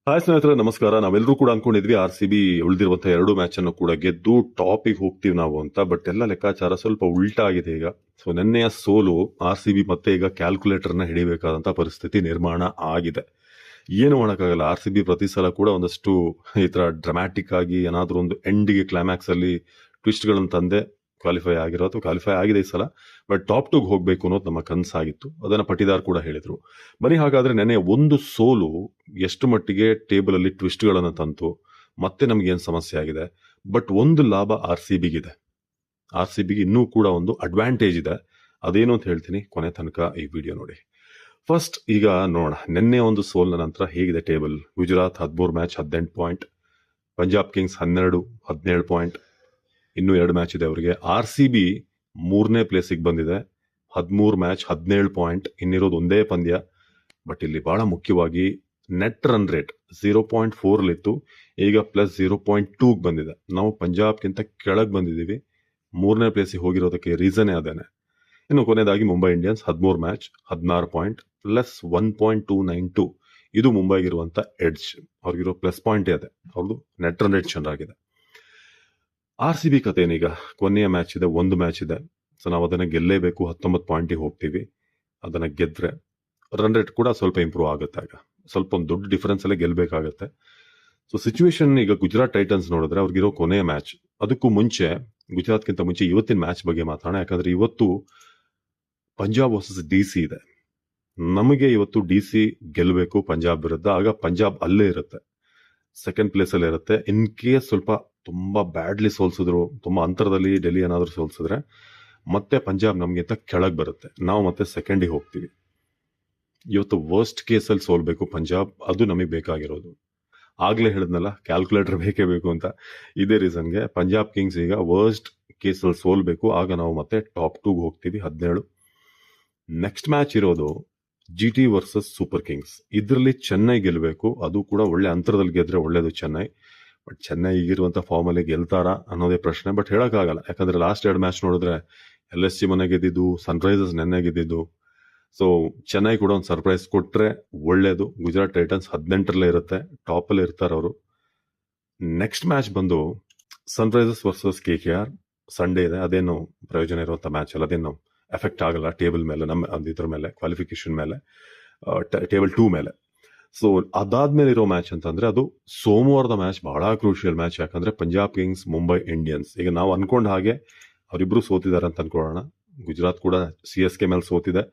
Hi ಸ್ನೇಹಿತರೆ, ನಮಸ್ಕಾರ. ನಾವೆಲ್ಲರೂ ಕೂಡ ಅನ್ಕೊಂಡಿದ್ವಿ RCB ಉಳಿದಿರುವಂತಹ 2 ಮ್ಯಾಚ್ ಅನ್ನು ಕೂಡ ಗೆದ್ದು ಟಾಪಿಗೆ ಹೋಗ್ತೀವಿ ನಾವು ಅಂತ. ಬಟ್ ಎಲ್ಲ ಲೆಕ್ಕಾಚಾರ ಸ್ವಲ್ಪ ಉಲ್ಟಾ ಆಗಿದೆ ಈಗ. ಸೊ ನಿನ್ನೆಯ ಸೋಲು RCB ಮತ್ತೆ ಈಗ ಕ್ಯಾಲ್ಕುಲೇಟರ್ ನ ಹಿಡಿಬೇಕಾದಂತ ಪರಿಸ್ಥಿತಿ ನಿರ್ಮಾಣ ಆಗಿದೆ. ಏನು ಮಾಡಕ್ಕಾಗಲ್ಲ. RCB ಪ್ರತಿ ಸಲ ಕೂಡ ಒಂದಷ್ಟು ಈ ತರ ಡ್ರಾಮ್ಯಾಟಿಕ್ ಆಗಿ ಏನಾದ್ರೂ ಒಂದು ಎಂಡಿಗೆ ಕ್ಲೈಮ್ಯಾಕ್ಸ್ ಅಲ್ಲಿ ಟ್ವಿಸ್ಟ್ ಗಳನ್ನು ತಂದೆ ಕ್ವಾಲಿಫೈ ಆಗಿರೋದು. ಕ್ವಾಲಿಫೈ ಆಗಿದೆ ಈ ಸಲ. ಬಟ್ ಟಾಪ್ 2 ಹೋಗ್ಬೇಕು ಅನ್ನೋದು ನಮ್ಮ ಕನಸಾಗಿತ್ತು. ಅದನ್ನ ಪಟಿದಾರ್ ಕೂಡ ಹೇಳಿದ್ರು. ಬನ್ನಿ, ಹಾಗಾದ್ರೆ ನೆನೆ ಒಂದು ಸೋಲು ಎಷ್ಟು ಮಟ್ಟಿಗೆ ಟೇಬಲ್ ಅಲ್ಲಿ ಟ್ವಿಸ್ಟ್ ಗಳನ್ನ ತಂತು, ಮತ್ತೆ ನಮ್ಗೆ ಏನ್ ಸಮಸ್ಯೆ ಆಗಿದೆ. ಬಟ್ ಒಂದು ಲಾಭ RCBಗಿದೆ. RCBಗೆ ಇನ್ನೂ ಕೂಡ ಒಂದು ಅಡ್ವಾಂಟೇಜ್ ಇದೆ. ಅದೇನು ಅಂತ ಹೇಳ್ತೀನಿ, ಕೊನೆ ತನಕ ಈ ವಿಡಿಯೋ ನೋಡಿ. ಫಸ್ಟ್ ಈಗ ನೋಡೋಣ, ನಿನ್ನೆ ಒಂದು ಸೋಲ್ನ ನಂತರ ಹೇಗಿದೆ table. Gujarat 13 match 18 point, Punjab Kings 12 17 point, ಇನ್ನೂ 2 ಮ್ಯಾಚ್ ಇದೆ ಅವರಿಗೆ. RCB 3ನೇ ಪ್ಲೇಸಿಗೆ ಬಂದಿದೆ, 13 ಮ್ಯಾಚ್ 17 ಪಾಯಿಂಟ್, ಇನ್ನಿರೋದು ಒಂದೇ ಪಂದ್ಯ. ಬಟ್ ಇಲ್ಲಿ ಬಹಳ ಮುಖ್ಯವಾಗಿ ನೆಟ್ ರನ್ ರೇಟ್ 0.4 ಇತ್ತು, ಈಗ ಪ್ಲಸ್ 0.2 ಬಂದಿದೆ. ನಾವು ಪಂಜಾಬ್ಗಿಂತ ಕೆಳಗೆ ಬಂದಿದ್ದೀವಿ. 3ನೇ ಪ್ಲೇಸಿಗೆ ಹೋಗಿರೋದಕ್ಕೆ ರೀಸನೇ ಅದೇನೆ. ಇನ್ನು ಕೊನೆಯದಾಗಿ Mumbai Indians 13 match 16 point, plus 1.292. ಇದು ಮುಂಬೈಗಿರುವಂತ ಎಡ್ಜ್. ಅವ್ರಿಗಿರೋ ಪ್ಲಸ್ ಪಾಯಿಂಟ್ ಅದೇ, ಅವ್ರದ್ದು ನೆಟ್ ರನ್ ರೇಟ್ ಚೆನ್ನಾಗಿದೆ. RCB ಕತೆ ಏನೀಗ, ಕೊನೆಯ ಮ್ಯಾಚ್ ಇದೆ, ಒಂದು ಮ್ಯಾಚ್ ಇದೆ. ಸೊ ನಾವು ಅದನ್ನ ಗೆಲ್ಲೇಬೇಕು. 19 ಪಾಯಿಂಟಿಗೆ ಹೋಗ್ತೀವಿ. ಅದನ್ನ ಗೆದ್ರೆ ರನ್ ರೇಟ್ ಕೂಡ ಸ್ವಲ್ಪ ಇಂಪ್ರೂವ್ ಆಗುತ್ತೆ. ಆಗ ಸ್ವಲ್ಪ ಒಂದು ದೊಡ್ಡ ಡಿಫರೆನ್ಸ್ ಅಲ್ಲೇ ಗೆಲ್ಬೇಕಾಗತ್ತೆ. ಸೊ ಸಿಚುವೇಶನ್ ಈಗ ಗುಜರಾತ್ ಟೈಟನ್ಸ್ ನೋಡಿದ್ರೆ ಅವ್ರಿಗಿರೋ ಕೊನೆಯ ಮ್ಯಾಚ್. ಅದಕ್ಕೂ ಮುಂಚೆ, ಗುಜರಾತ್ಗಿಂತ ಮುಂಚೆ ಇವತ್ತಿನ ಮ್ಯಾಚ್ ಬಗ್ಗೆ ಮಾತಾಡೋಣ. ಯಾಕಂದ್ರೆ ಇವತ್ತು ಪಂಜಾಬ್ ವರ್ಸಸ್ DC ಇದೆ. ನಮಗೆ ಇವತ್ತು DC ಗೆಲ್ಲಬೇಕು ಪಂಜಾಬ್ ವಿರುದ್ಧ. ಆಗ ಪಂಜಾಬ್ ಅಲ್ಲೇ ಇರುತ್ತೆ, ಸೆಕೆಂಡ್ ಪ್ಲೇಸ್ ಅಲ್ಲೇ ಇರುತ್ತೆ. ಇನ್ ಕೇಸ್ ಸ್ವಲ್ಪ ತುಂಬಾ ಬ್ಯಾಡ್ಲಿ ಸೋಲ್ಸಿದ್ರು, ತುಂಬಾ ಅಂತರದಲ್ಲಿ ಡೆಲ್ಲಿ ಏನಾದ್ರು ಸೋಲ್ಸಿದ್ರೆ ಮತ್ತೆ ಪಂಜಾಬ್ ನಮ್ಗಿಂತ ಕೆಳಗೆ ಬರುತ್ತೆ. ನಾವು ಮತ್ತೆ ಸೆಕೆಂಡಿಗೆ ಹೋಗ್ತೀವಿ. ಇವತ್ತು ವರ್ಸ್ಟ್ ಕೇಸಲ್ಲಿ ಸೋಲ್ಬೇಕು ಪಂಜಾಬ್, ಅದು ನಮಗೆ ಬೇಕಾಗಿರೋದು. ಆಗ್ಲೇ ಹೇಳಿದ್ನಲ್ಲ, ಕ್ಯಾಲ್ಕುಲೇಟರ್ ಬೇಕೇ ಬೇಕು ಅಂತ. ಇದೇ ರೀಸನ್ಗೆ ಪಂಜಾಬ್ ಕಿಂಗ್ಸ್ ಈಗ ವರ್ಸ್ಟ್ ಕೇಸಲ್ಲಿ ಸೋಲ್ಬೇಕು. ಆಗ ನಾವು ಮತ್ತೆ ಟಾಪ್ 2 ಹೋಗ್ತೀವಿ 17. ನೆಕ್ಸ್ಟ್ ಮ್ಯಾಚ್ ಇರೋದು GT ವರ್ಸಸ್ ಸೂಪರ್ ಕಿಂಗ್ಸ್. ಇದರಲ್ಲಿ ಚೆನ್ನೈ ಗೆಲ್ಲಬೇಕು. ಅದು ಕೂಡ ಒಳ್ಳೆ ಅಂತರದಲ್ಲಿ ಗೆದ್ರೆ ಒಳ್ಳೇದು ಚೆನ್ನೈ. ಬಟ್ ಚೆನ್ನೈ ಈಗಿರುವಂತ ಫಾರ್ಮ್ ಅಲ್ಲಿ ಗೆಲ್ತಾರ ಅನ್ನೋದೇ ಪ್ರಶ್ನೆ. ಬಟ್ ಹೇಳಕ್ಕಾಗಲ್ಲ, ಯಾಕಂದ್ರೆ ಲಾಸ್ಟ್ 2 ಮ್ಯಾಚ್ ನೋಡಿದ್ರೆ LSG ಮನೆ ಗೆದ್ದಿದ್ದು, ಸನ್ರೈಸರ್ಸ್ ನೆನ್ನೆ ಗೆದ್ದಿದ್ದು. ಸೊ ಚೆನ್ನೈ ಕೂಡ ಒಂದು ಸರ್ಪ್ರೈಸ್ ಕೊಟ್ರೆ ಒಳ್ಳೇದು. ಗುಜರಾತ್ ಟೈಟನ್ಸ್ 18ರಲ್ಲೇ ಇರುತ್ತೆ, ಟಾಪ್ ಅಲ್ಲಿ ಇರ್ತಾರೆ ಅವರು. ನೆಕ್ಸ್ಟ್ ಮ್ಯಾಚ್ ಬಂದು ಸನ್ರೈಸರ್ಸ್ ವರ್ಸಸ್ KKR. ಸಂಡೇ ಇದೆ. ಅದೇನು ಪ್ರಯೋಜನ ಇರುವಂತ ಮ್ಯಾಚ್ ಅಲ್ಲ, ಅದೇನು ಎಫೆಕ್ಟ್ ಆಗಲ್ಲ ಟೇಬಲ್ ಮೇಲೆ, ನಮ್ಮ ಇದ್ರ ಮೇಲೆ, ಕ್ವಾಲಿಫಿಕೇಶನ್ ಮೇಲೆ, ಟೇಬಲ್ 2 ಮೇಲೆ. ಸೊ ಅದಾದ್ಮೇಲೆ ಇರೋ ಮ್ಯಾಚ್ ಅಂತಂದ್ರೆ ಅದು ಸೋಮವಾರದ ಮ್ಯಾಚ್, ಬಹಳ ಕ್ರೂಷಿಯಲ್ ಮ್ಯಾಚ್. ಯಾಕಂದ್ರೆ ಪಂಜಾಬ್ ಕಿಂಗ್ಸ್ ಮುಂಬೈ ಇಂಡಿಯನ್ಸ್. ಈಗ ನಾವು ಅನ್ಕೊಂಡ ಹಾಗೆ ಅವರಿಬ್ರು ಸೋತಿದ್ದಾರೆ ಅಂತ ಅನ್ಕೊಳ್ಳೋಣ. ಗುಜರಾತ್ ಕೂಡ CSK ಮೇಲೆ ಸೋತಿದೆ,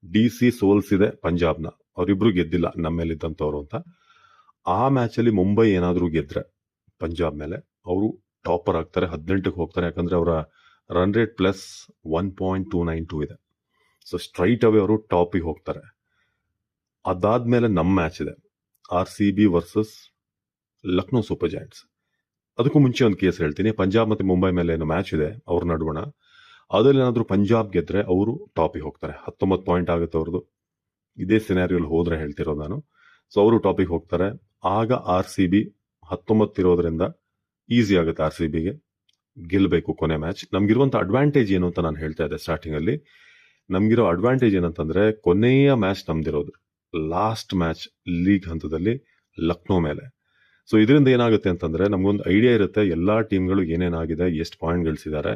DC ಸೋಲ್ಸಿದೆ ಪಂಜಾಬ್ನ. ಅವರಿಬ್ರು ಗೆದ್ದಿಲ್ಲ ನಮ್ಮ ಮೇಲೆ ಇದ್ದಂಥವ್ರು ಅಂತ. ಆ ಮ್ಯಾಚ್ ಅಲ್ಲಿ ಮುಂಬೈ ಏನಾದ್ರೂ ಗೆದ್ರೆ ಪಂಜಾಬ್ ಮೇಲೆ, ಅವರು ಟಾಪರ್ ಆಗ್ತಾರೆ, 18ಕ್ಕೆ ಹೋಗ್ತಾರೆ. ಯಾಕಂದ್ರೆ ಅವರ ರನ್ ರೇಟ್ ಪ್ಲಸ್ 1.292 ಇದೆ. ಸೊ ಸ್ಟ್ರೈಟ್ ಅವೇ ಅವರು ಟಾಪಿಗೆ ಹೋಗ್ತಾರೆ. ಅದಾದ್ಮೇಲೆ ನಮ್ಮ ಮ್ಯಾಚ್ ಇದೆ, RCB versus Lucknow super joints. ಅದಕ್ಕೂ ಮುಂಚೆ ಒಂದು ಕೇಸ್ ಹೇಳ್ತೀನಿ. ಪಂಜಾಬ್ ಮತ್ತೆ ಮುಂಬೈ ಮೇಲೆ ಏನು ಮ್ಯಾಚ್ ಇದೆ ಅವ್ರ ನಡುವಣ, ಅದ್ರಲ್ಲಿ ಏನಾದ್ರೂ ಪಂಜಾಬ್ ಗೆದ್ರೆ ಅವರು ಟಾಪಿಗೆ ಹೋಗ್ತಾರೆ. 19 ಪಾಯಿಂಟ್ ಆಗುತ್ತೆ ಅವ್ರದ್ದು. ಇದೇ ಸಿನಾರಿಯೋಲಿ ಹೋದ್ರೆ ಹೇಳ್ತಿರೋದು ನಾನು. ಸೊ ಅವರು ಟಾಪಿಗೆ ಹೋಗ್ತಾರೆ. ಆಗ RCB 19 ಇರೋದ್ರಿಂದ ಈಸಿ ಆಗುತ್ತೆ RCBಗೆ, ಗೆಲ್ಲಬೇಕು ಕೊನೆ ಮ್ಯಾಚ್. ನಮ್ಗಿರುವಂತ ಅಡ್ವಾಂಟೇಜ್ ಏನು ಅಂತ ನಾನು ಹೇಳ್ತಾ ಇದ್ದೆ ಸ್ಟಾರ್ಟಿಂಗ್ ಅಲ್ಲಿ. ನಮ್ಗಿರೋ ಅಡ್ವಾಂಟೇಜ್ ಏನಂತಂದ್ರೆ, ಕೊನೆಯ ಮ್ಯಾಚ್ ನಮ್ದಿರೋದು ಲಾಸ್ಟ್ ಮ್ಯಾಚ್ ಲೀಗ್ ಹಂತದಲ್ಲಿ ಲಕ್ನೋ ಮೇಲೆ. ಸೊ ಇದರಿಂದ ಏನಾಗುತ್ತೆ ಅಂತಂದ್ರೆ, ನಮ್ಗೊಂದು ಐಡಿಯಾ ಇರುತ್ತೆ ಎಲ್ಲಾ ಟೀಮ್ಗಳು ಏನೇನಾಗಿದೆ, ಎಷ್ಟು ಪಾಯಿಂಟ್ ಗಳಿಸಿದ್ದಾರೆ.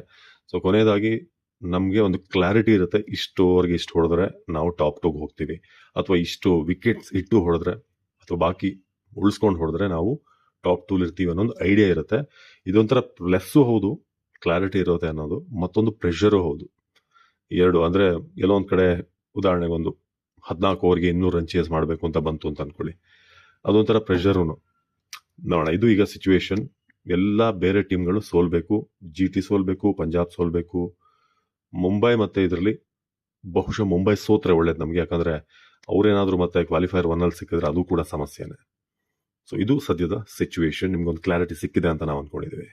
ಸೊ ಕೊನೆಯದಾಗಿ ನಮ್ಗೆ ಒಂದು ಕ್ಲಾರಿಟಿ ಇರುತ್ತೆ, ಇಷ್ಟು ಓವರ್ಗೆ ಇಷ್ಟು ಹೊಡೆದ್ರೆ ನಾವು ಟಾಪ್ 2 ಹೋಗ್ತೀವಿ, ಅಥವಾ ಇಷ್ಟು ವಿಕೆಟ್ಸ್ ಇಟ್ಟು ಹೊಡೆದ್ರೆ ಅಥವಾ ಬಾಕಿ ಉಳಿಸ್ಕೊಂಡು ಹೊಡೆದ್ರೆ ನಾವು ಟಾಪ್ 2 ಇರ್ತೀವಿ ಅನ್ನೋದು ಐಡಿಯಾ ಇರುತ್ತೆ. ಇದೊಂಥರ ಪ್ಲಸ್ಸು ಹೌದು, ಕ್ಲಾರಿಟಿ ಇರುತ್ತೆ ಅನ್ನೋದು, ಮತ್ತೊಂದು ಪ್ರೆಷರು ಹೌದು. ಎರಡು ಅಂದ್ರೆ, ಎಲ್ಲೋ ಒಂದ್ ಕಡೆ ಉದಾಹರಣೆಗೆ ಒಂದು 14 ಓವರ್ಗೆ 200 ರನ್ ಚೇಸ್ ಮಾಡಬೇಕು ಅಂತ ಬಂತು ಅಂತ ಅನ್ಕೊಳ್ಳಿ, ಅದೊಂಥರ ಪ್ರೆಷರು ನೋಡೋಣ. ಇದು ಈಗ ಸಿಚುವೇಶನ್. ಎಲ್ಲ ಬೇರೆ ಟೀಮ್ಗಳು ಸೋಲ್ಬೇಕು, GT ಸೋಲ್ಬೇಕು, ಪಂಜಾಬ್ ಸೋಲ್ಬೇಕು, ಮುಂಬೈ ಮತ್ತೆ ಇದರಲ್ಲಿ ಬಹುಶಃ ಮುಂಬೈ ಸೋತ್ರೆ ಒಳ್ಳೇದು ನಮ್ಗೆ. ಯಾಕಂದ್ರೆ ಅವ್ರೇನಾದ್ರೂ ಮತ್ತೆ ಕ್ವಾಲಿಫೈರ್ 1 ಅಲ್ಲಿ ಸಿಕ್ಕಿದ್ರೆ ಅದು ಕೂಡ ಸಮಸ್ಯೆನೆ. ಸೊ ಇದು ಸದ್ಯದ ಸಿಚುವೇಶನ್. ನಿಮ್ಗೊಂದು ಕ್ಲಾರಿಟಿ ಸಿಕ್ಕಿದೆ ಅಂತ ನಾವು ಅನ್ಕೊಂಡಿದ್ದೀವಿ.